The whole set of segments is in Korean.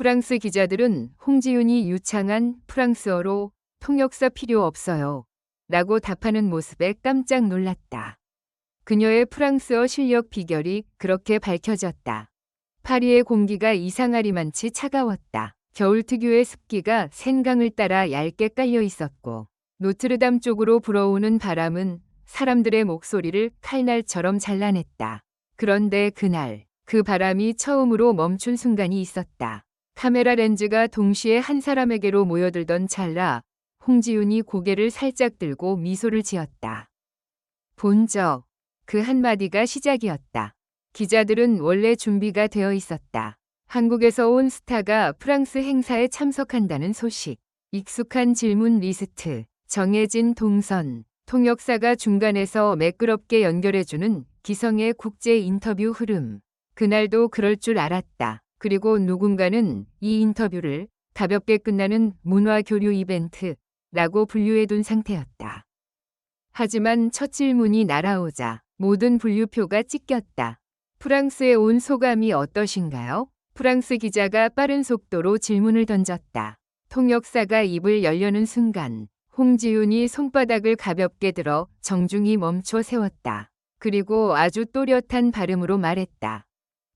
프랑스 기자들은 홍지윤이 유창한 프랑스어로 통역사 필요 없어요 라고 답하는 모습에 깜짝 놀랐다. 그녀의 프랑스어 실력 비결이 그렇게 밝혀졌다. 파리의 공기가 이상하리만치 차가웠다. 겨울 특유의 습기가 센강을 따라 얇게 깔려 있었고 노트르담 쪽으로 불어오는 바람은 사람들의 목소리를 칼날처럼 잘라냈다. 그런데 그날 그 바람이 처음으로 멈춘 순간이 있었다. 카메라 렌즈가 동시에 한 사람에게로 모여들던 찰나 홍지윤이 고개를 살짝 들고 미소를 지었다. 본 적. 그 한마디가 시작이었다. 기자들은 원래 준비가 되어 있었다. 한국에서 온 스타가 프랑스 행사에 참석한다는 소식, 익숙한 질문 리스트, 정해진 동선, 통역사가 중간에서 매끄럽게 연결해주는 기성의 국제 인터뷰 흐름. 그날도 그럴 줄 알았다. 그리고 누군가는 이 인터뷰를 가볍게 끝나는 문화 교류 이벤트라고 분류해둔 상태였다. 하지만 첫 질문이 날아오자 모든 분류표가 찢겼다. 프랑스에 온 소감이 어떠신가요? 프랑스 기자가 빠른 속도로 질문을 던졌다. 통역사가 입을 열려는 순간 홍지윤이 손바닥을 가볍게 들어 정중히 멈춰 세웠다. 그리고 아주 또렷한 발음으로 말했다.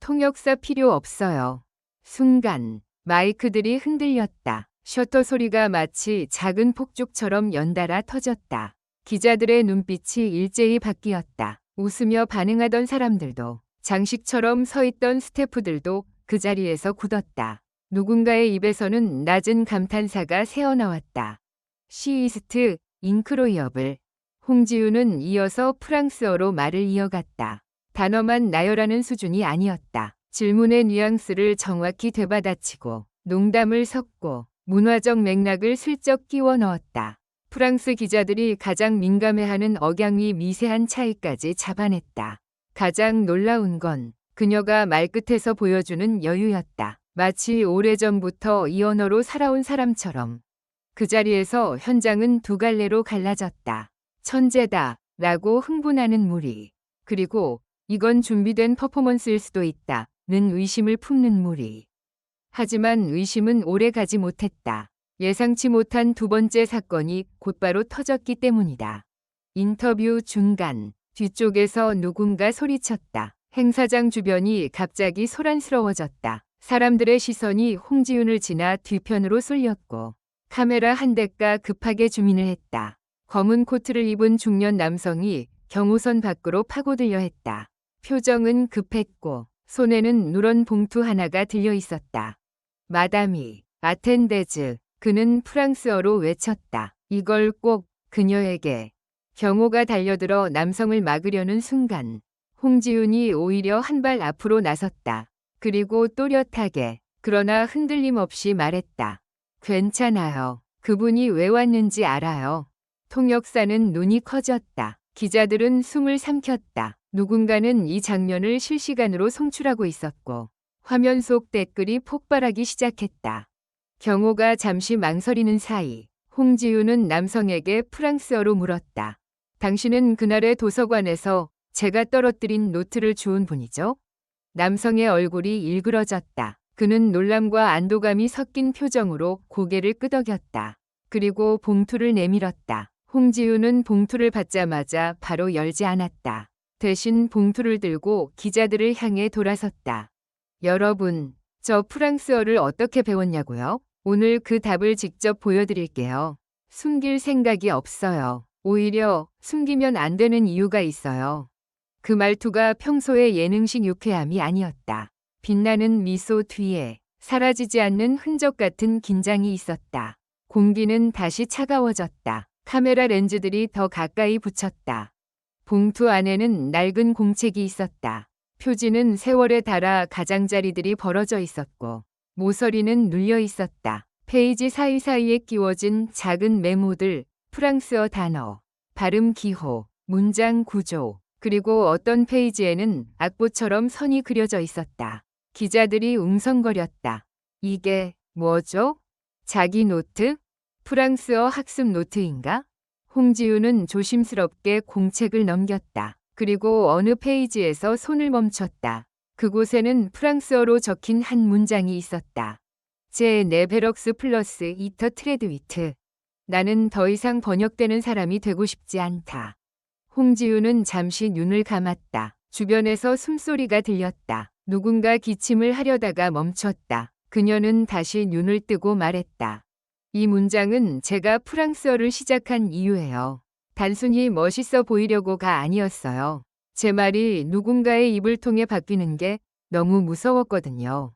통역사 필요 없어요. 순간 마이크들이 흔들렸다. 셔터 소리가 마치 작은 폭죽처럼 연달아 터졌다. 기자들의 눈빛이 일제히 바뀌었다. 웃으며 반응하던 사람들도, 장식처럼 서 있던 스태프들도 그 자리에서 굳었다. 누군가의 입에서는 낮은 감탄사가 새어나왔다. 시이스트 인크로이어블. 홍지윤은 이어서 프랑스어로 말을 이어갔다. 단어만 나열하는 수준이 아니었다. 질문의 뉘앙스를 정확히 되받아치고 농담을 섞고 문화적 맥락을 슬쩍 끼워 넣었다. 프랑스 기자들이 가장 민감해하는 억양의 미세한 차이까지 잡아냈다. 가장 놀라운 건 그녀가 말끝에서 보여주는 여유였다. 마치 오래전부터 이 언어로 살아온 사람처럼. 그 자리에서 현장은 두 갈래로 갈라졌다. 천재다 라고 흥분하는 무리. 그리고 이건 준비된 퍼포먼스일 수도 있다 는 의심을 품는 무리. 하지만 의심은 오래 가지 못했다. 예상치 못한 두 번째 사건이 곧바로 터졌기 때문이다. 인터뷰 중간, 뒤쪽에서 누군가 소리쳤다. 행사장 주변이 갑자기 소란스러워졌다. 사람들의 시선이 홍지윤을 지나 뒤편으로 쏠렸고 카메라 한 대가 급하게 주민을 했다. 검은 코트를 입은 중년 남성이 경호선 밖으로 파고들려 했다. 표정은 급했고 손에는 누런 봉투 하나가 들려 있었다. 마다미, 아텐데즈. 그는 프랑스어로 외쳤다. 이걸 꼭 그녀에게. 경호가 달려들어 남성을 막으려는 순간 홍지윤이 오히려 한 발 앞으로 나섰다. 그리고 또렷하게 그러나 흔들림 없이 말했다. 괜찮아요. 그분이 왜 왔는지 알아요. 통역사는 눈이 커졌다. 기자들은 숨을 삼켰다. 누군가는 이 장면을 실시간으로 송출하고 있었고 화면 속 댓글이 폭발하기 시작했다. 경호가 잠시 망설이는 사이 홍지윤은 남성에게 프랑스어로 물었다. 당신은 그날의 도서관에서 제가 떨어뜨린 노트를 주운 분이죠? 남성의 얼굴이 일그러졌다. 그는 놀람과 안도감이 섞인 표정으로 고개를 끄덕였다. 그리고 봉투를 내밀었다. 홍지윤은 봉투를 받자마자 바로 열지 않았다. 대신 봉투를 들고 기자들을 향해 돌아섰다. 여러분, 저 프랑스어를 어떻게 배웠냐고요? 오늘 그 답을 직접 보여드릴게요. 숨길 생각이 없어요. 오히려 숨기면 안 되는 이유가 있어요. 그 말투가 평소의 예능식 유쾌함이 아니었다. 빛나는 미소 뒤에 사라지지 않는 흔적 같은 긴장이 있었다. 공기는 다시 차가워졌다. 카메라 렌즈들이 더 가까이 붙였다. 봉투 안에는 낡은 공책이 있었다. 표지는 세월에 닳아 가장자리들이 벌어져 있었고 모서리는 눌려 있었다. 페이지 사이사이에 끼워진 작은 메모들, 프랑스어 단어, 발음 기호, 문장 구조, 그리고 어떤 페이지에는 악보처럼 선이 그려져 있었다. 기자들이 웅성거렸다. 이게 뭐죠? 자기 노트? 프랑스어 학습 노트인가? 홍지윤은 조심스럽게 공책을 넘겼다. 그리고 어느 페이지에서 손을 멈췄다. 그곳에는 프랑스어로 적힌 한 문장이 있었다. 제 네베럭스 플러스 이터 트레드위트. 나는 더 이상 번역되는 사람이 되고 싶지 않다. 홍지윤은 잠시 눈을 감았다. 주변에서 숨소리가 들렸다. 누군가 기침을 하려다가 멈췄다. 그녀는 다시 눈을 뜨고 말했다. 이 문장은 제가 프랑스어를 시작한 이유예요. 단순히 멋있어 보이려고가 아니었어요. 제 말이 누군가의 입을 통해 바뀌는 게 너무 무서웠거든요.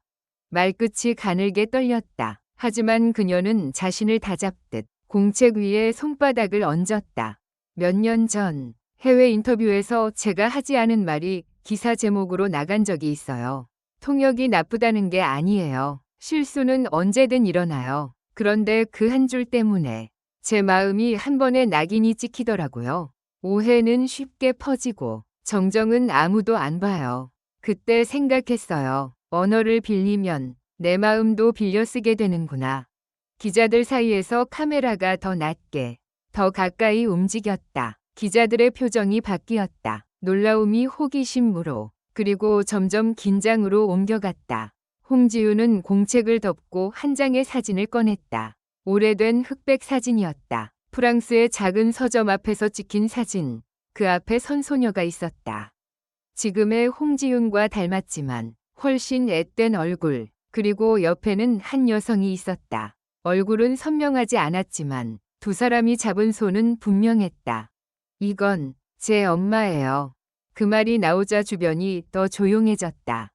말끝이 가늘게 떨렸다. 하지만 그녀는 자신을 다잡듯 공책 위에 손바닥을 얹었다. 몇 년 전 해외 인터뷰에서 제가 하지 않은 말이 기사 제목으로 나간 적이 있어요. 통역이 나쁘다는 게 아니에요. 실수는 언제든 일어나요. 그런데 그 한 줄 때문에 제 마음이 한 번에 낙인이 찍히더라고요. 오해는 쉽게 퍼지고 정정은 아무도 안 봐요. 그때 생각했어요. 언어를 빌리면 내 마음도 빌려 쓰게 되는구나. 기자들 사이에서 카메라가 더 낮게, 더 가까이 움직였다. 기자들의 표정이 바뀌었다. 놀라움이 호기심으로, 그리고 점점 긴장으로 옮겨갔다. 홍지윤은 공책을 덮고 한 장의 사진을 꺼냈다. 오래된 흑백 사진이었다. 프랑스의 작은 서점 앞에서 찍힌 사진. 그 앞에 선 소녀가 있었다. 지금의 홍지윤과 닮았지만 훨씬 앳된 얼굴, 그리고 옆에는 한 여성이 있었다. 얼굴은 선명하지 않았지만 두 사람이 잡은 손은 분명했다. 이건 제 엄마예요. 그 말이 나오자 주변이 더 조용해졌다.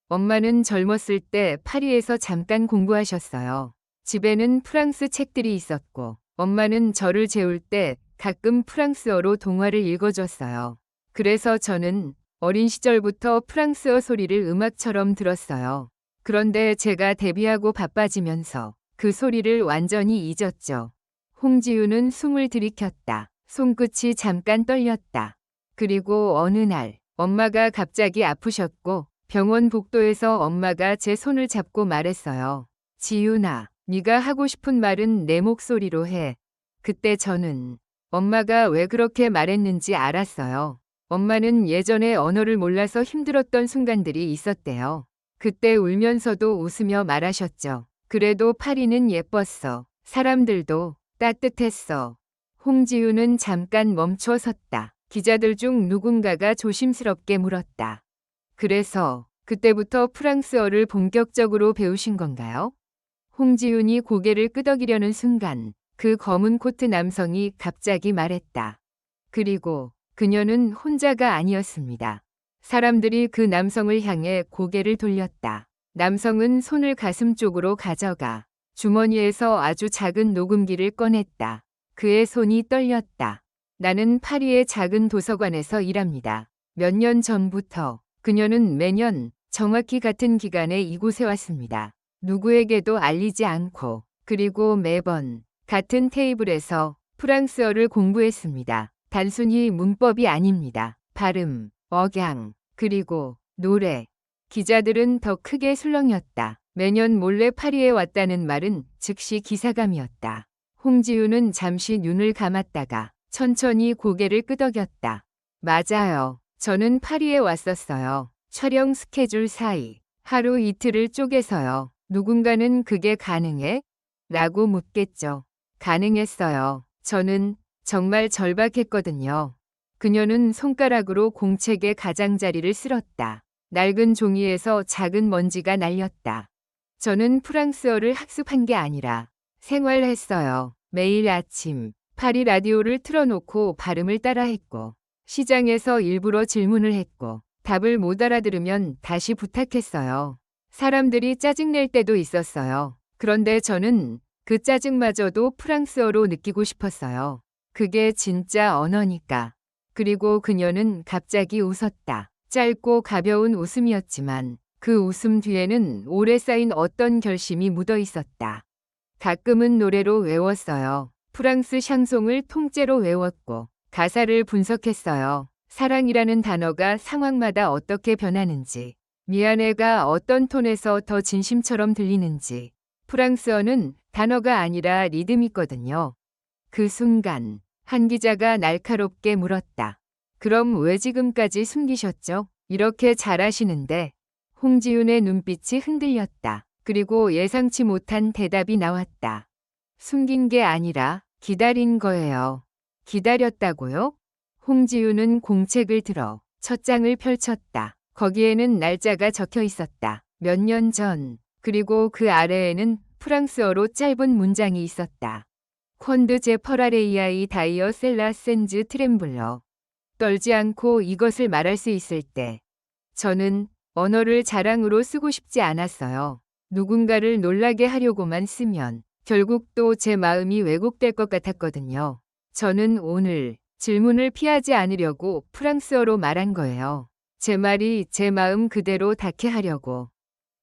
엄마는 젊었을 때 파리에서 잠깐 공부하셨어요. 집에는 프랑스 책들이 있었고 엄마는 저를 재울 때 가끔 프랑스어로 동화를 읽어줬어요. 그래서 저는 어린 시절부터 프랑스어 소리를 음악처럼 들었어요. 그런데 제가 데뷔하고 바빠지면서 그 소리를 완전히 잊었죠. 홍지윤은 숨을 들이켰다. 손끝이 잠깐 떨렸다. 그리고 어느 날 엄마가 갑자기 아프셨고 병원 복도에서 엄마가 제 손을 잡고 말했어요. 지윤아, 네가 하고 싶은 말은 내 목소리로 해. 그때 저는 엄마가 왜 그렇게 말했는지 알았어요. 엄마는 예전에 언어를 몰라서 힘들었던 순간들이 있었대요. 그때 울면서도 웃으며 말하셨죠. 그래도 파리는 예뻤어. 사람들도 따뜻했어. 홍지윤은 잠깐 멈춰 섰다. 기자들 중 누군가가 조심스럽게 물었다. 그래서 그때부터 프랑스어를 본격적으로 배우신 건가요? 홍지윤이 고개를 끄덕이려는 순간 그 검은 코트 남성이 갑자기 말했다. 그리고 그녀는 혼자가 아니었습니다. 사람들이 그 남성을 향해 고개를 돌렸다. 남성은 손을 가슴 쪽으로 가져가 주머니에서 아주 작은 녹음기를 꺼냈다. 그의 손이 떨렸다. 나는 파리의 작은 도서관에서 일합니다. 몇 년 전부터 그녀는 매년 정확히 같은 기간에 이곳에 왔습니다. 누구에게도 알리지 않고 그리고 매번 같은 테이블에서 프랑스어를 공부했습니다. 단순히 문법이 아닙니다. 발음, 억양, 그리고 노래. 기자들은 더 크게 술렁였다. 매년 몰래 파리에 왔다는 말은 즉시 기사감이었다. 홍지윤은 잠시 눈을 감았다가 천천히 고개를 끄덕였다. 맞아요. 저는 파리에 왔었어요. 촬영 스케줄 사이 하루 이틀을 쪼개서요. 누군가는 그게 가능해? 라고 묻겠죠. 가능했어요. 저는 정말 절박했거든요. 그녀는 손가락으로 공책의 가장자리를 쓸었다. 낡은 종이에서 작은 먼지가 날렸다. 저는 프랑스어를 학습한 게 아니라 생활했어요. 매일 아침 파리 라디오를 틀어놓고 발음을 따라했고 시장에서 일부러 질문을 했고 답을 못 알아들으면 다시 부탁했어요. 사람들이 짜증낼 때도 있었어요. 그런데 저는 그 짜증마저도 프랑스어로 느끼고 싶었어요. 그게 진짜 언어니까. 그리고 그녀는 갑자기 웃었다. 짧고 가벼운 웃음이었지만 그 웃음 뒤에는 오래 쌓인 어떤 결심이 묻어 있었다. 가끔은 노래로 외웠어요. 프랑스 샹송을 통째로 외웠고 가사를 분석했어요. 사랑이라는 단어가 상황마다 어떻게 변하는지, 미안해가 어떤 톤에서 더 진심처럼 들리는지. 프랑스어는 단어가 아니라 리듬이거든요. 그 순간 한 기자가 날카롭게 물었다. 그럼 왜 지금까지 숨기셨죠? 이렇게 잘하시는데. 홍지윤의 눈빛이 흔들렸다. 그리고 예상치 못한 대답이 나왔다. 숨긴 게 아니라 기다린 거예요. 기다렸다고요? 홍지윤은 공책을 들어 첫 장을 펼쳤다. 거기에는 날짜가 적혀 있었다. 몇 년 전. 그리고 그 아래에는 프랑스어로 짧은 문장이 있었다. 콘드 제 퍼라레이아이 다이어 셀라 센즈 트렘블러. 떨지 않고 이것을 말할 수 있을 때 저는 언어를 자랑으로 쓰고 싶지 않았어요. 누군가를 놀라게 하려고만 쓰면 결국 또 제 마음이 왜곡될 것 같았거든요. 저는 오늘 질문을 피하지 않으려고 프랑스어로 말한 거예요. 제 말이 제 마음 그대로 닿게 하려고.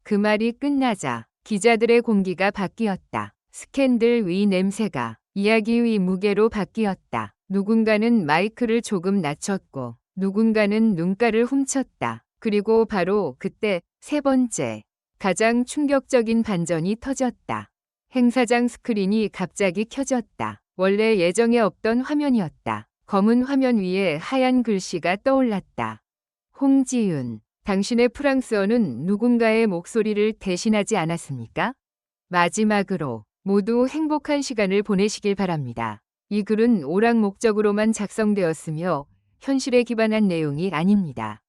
그 말이 끝나자 기자들의 공기가 바뀌었다. 스캔들 위 냄새가 이야기 위 무게로 바뀌었다. 누군가는 마이크를 조금 낮췄고 누군가는 눈가를 훔쳤다. 그리고 바로 그때 세 번째, 가장 충격적인 반전이 터졌다. 행사장 스크린이 갑자기 켜졌다. 원래 예정에 없던 화면이었다. 검은 화면 위에 하얀 글씨가 떠올랐다. 홍지윤, 당신의 프랑스어는 누군가의 목소리를 대신하지 않았습니까? 마지막으로 모두 행복한 시간을 보내시길 바랍니다. 이 글은 오락 목적으로만 작성되었으며 현실에 기반한 내용이 아닙니다.